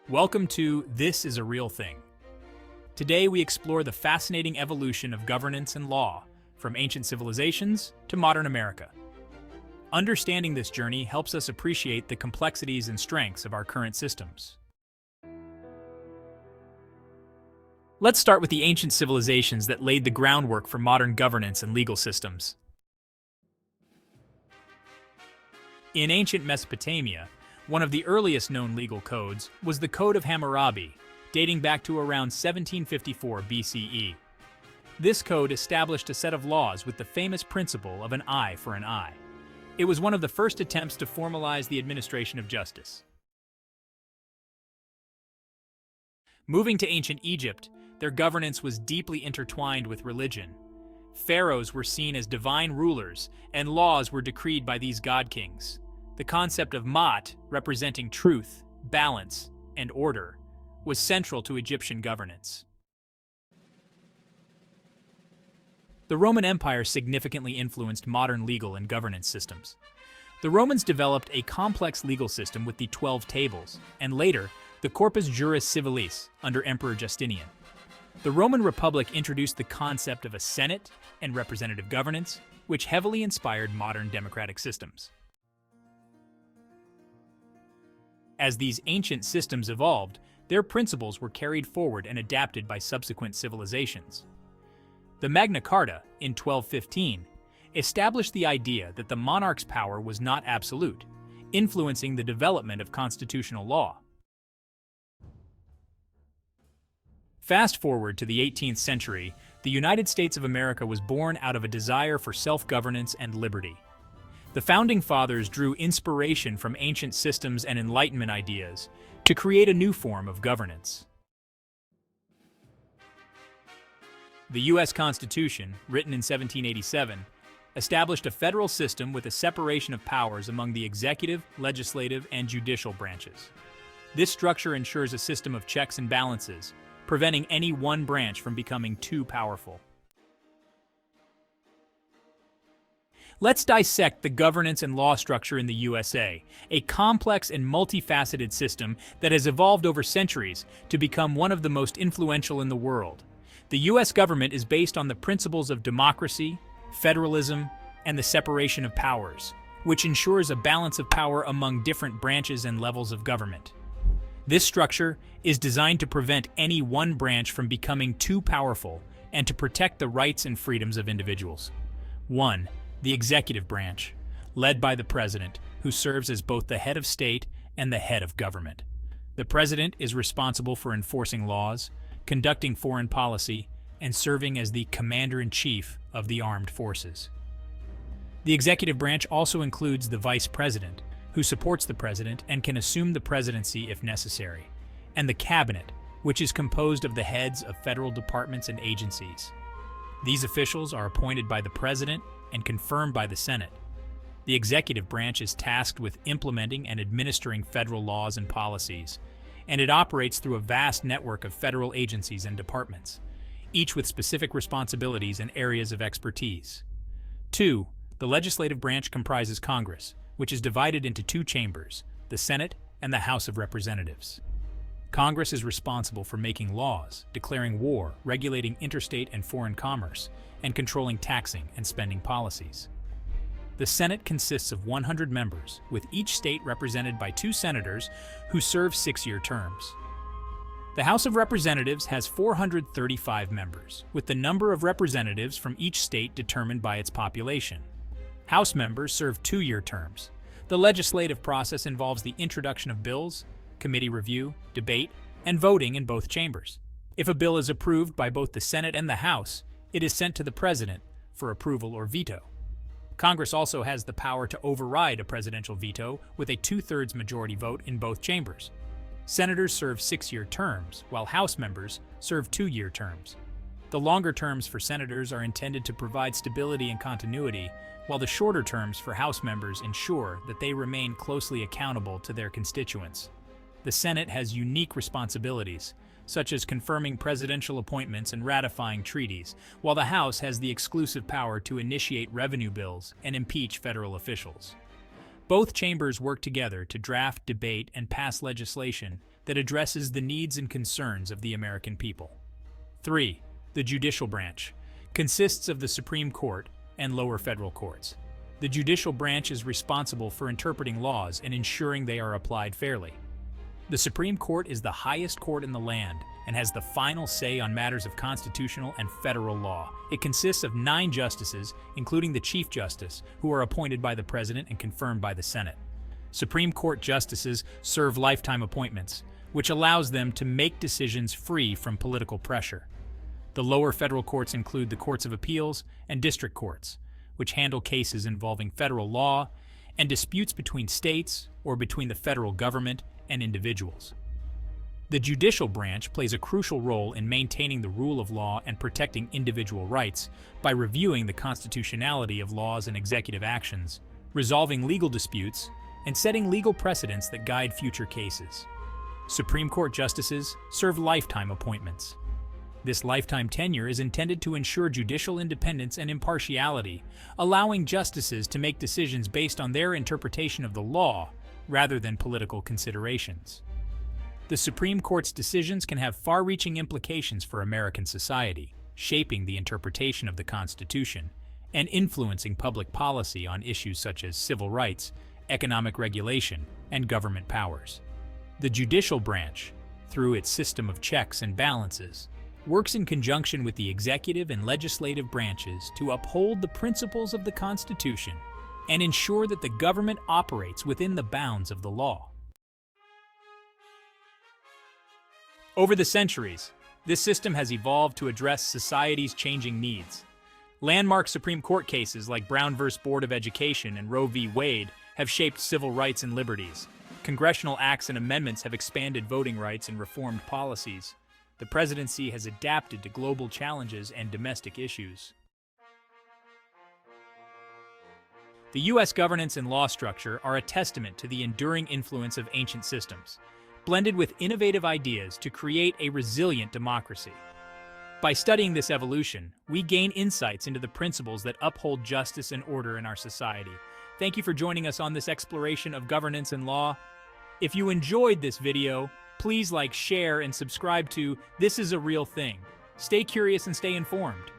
Welcome to This is a Real Thing. Today we explore the fascinating evolution of governance and law, from ancient civilizations to modern America. Understanding this journey helps us appreciate the complexities and strengths of our current systems. Let's start with the ancient civilizations that laid the groundwork for modern governance and legal systems. In ancient Mesopotamia, one of the earliest known legal codes was the Code of Hammurabi, dating back to around 1754 BCE. This code established a set of laws with the famous principle of an eye for an eye. It was one of the first attempts to formalize the administration of justice. Moving to ancient Egypt, their governance was deeply intertwined with religion. Pharaohs were seen as divine rulers, and laws were decreed by these god-kings. The concept of Maat, representing truth, balance, and order, was central to Egyptian governance. The Roman Empire significantly influenced modern legal and governance systems. The Romans developed a complex legal system with the 12 Tables, and later, the Corpus Juris Civilis under Emperor Justinian. The Roman Republic introduced the concept of a Senate and representative governance, which heavily inspired modern democratic systems. As these ancient systems evolved, their principles were carried forward and adapted by subsequent civilizations. The Magna Carta, in 1215, established the idea that the monarch's power was not absolute, influencing the development of constitutional law. Fast forward to the 18th century, the United States of America was born out of a desire for self-governance and liberty. The Founding Fathers drew inspiration from ancient systems and Enlightenment ideas to create a new form of governance. The U.S. Constitution, written in 1787, established a federal system with a separation of powers among the executive, legislative, and judicial branches. This structure ensures a system of checks and balances, preventing any one branch from becoming too powerful. Let's dissect the governance and law structure in the USA, a complex and multifaceted system that has evolved over centuries to become one of the most influential in the world. The U.S. government is based on the principles of democracy, federalism, and the separation of powers, which ensures a balance of power among different branches and levels of government. This structure is designed to prevent any one branch from becoming too powerful and to protect the rights and freedoms of individuals. 1. The executive branch, led by the president, who serves as both the head of state and the head of government. The president is responsible for enforcing laws, conducting foreign policy, and serving as the commander-in-chief of the armed forces. The executive branch also includes the vice president, who supports the president and can assume the presidency if necessary, and the cabinet, which is composed of the heads of federal departments and agencies. These officials are appointed by the president and confirmed by the Senate. The executive branch is tasked with implementing and administering federal laws and policies, and it operates through a vast network of federal agencies and departments, each with specific responsibilities and areas of expertise. 2. The legislative branch comprises Congress, which is divided into two chambers, the Senate and the House of Representatives. Congress is responsible for making laws, declaring war, regulating interstate and foreign commerce, and controlling taxing and spending policies. The Senate consists of 100 members, with each state represented by 2 senators who serve 6-year terms. The House of Representatives has 435 members, with the number of representatives from each state determined by its population. House members serve 2-year terms. The legislative process involves the introduction of bills, committee review, debate, and voting in both chambers. If a bill is approved by both the Senate and the House, it is sent to the President for approval or veto. Congress also has the power to override a presidential veto with a 2/3 majority vote in both chambers. Senators serve 6-year terms, while House members serve 2-year terms. The longer terms for senators are intended to provide stability and continuity, while the shorter terms for House members ensure that they remain closely accountable to their constituents. The Senate has unique responsibilities, such as confirming presidential appointments and ratifying treaties, while the House has the exclusive power to initiate revenue bills and impeach federal officials. Both chambers work together to draft, debate, and pass legislation that addresses the needs and concerns of the American people. 3. The judicial branch consists of the Supreme Court and lower federal courts. The judicial branch is responsible for interpreting laws and ensuring they are applied fairly. The Supreme Court is the highest court in the land and has the final say on matters of constitutional and federal law. It consists of 9 justices, including the Chief Justice, who are appointed by the President and confirmed by the Senate. Supreme Court justices serve lifetime appointments, which allows them to make decisions free from political pressure. The lower federal courts include the Courts of Appeals and District Courts, which handle cases involving federal law and disputes between states or between the federal government and individuals. The judicial branch plays a crucial role in maintaining the rule of law and protecting individual rights by reviewing the constitutionality of laws and executive actions, resolving legal disputes, and setting legal precedents that guide future cases. Supreme Court justices serve lifetime appointments. This lifetime tenure is intended to ensure judicial independence and impartiality, allowing justices to make decisions based on their interpretation of the law rather than political considerations. The Supreme Court's decisions can have far-reaching implications for American society, shaping the interpretation of the Constitution and influencing public policy on issues such as civil rights, economic regulation, and government powers. The judicial branch, through its system of checks and balances, works in conjunction with the executive and legislative branches to uphold the principles of the Constitution and ensure that the government operates within the bounds of the law. Over the centuries, this system has evolved to address society's changing needs. Landmark Supreme Court cases like Brown v. Board of Education and Roe v. Wade have shaped civil rights and liberties. Congressional acts and amendments have expanded voting rights and reformed policies. The presidency has adapted to global challenges and domestic issues. The U.S. governance and law structure are a testament to the enduring influence of ancient systems, blended with innovative ideas to create a resilient democracy. By studying this evolution, we gain insights into the principles that uphold justice and order in our society. Thank you for joining us on this exploration of governance and law. If you enjoyed this video, please like, share, and subscribe to This Is a Real Thing. Stay curious and stay informed.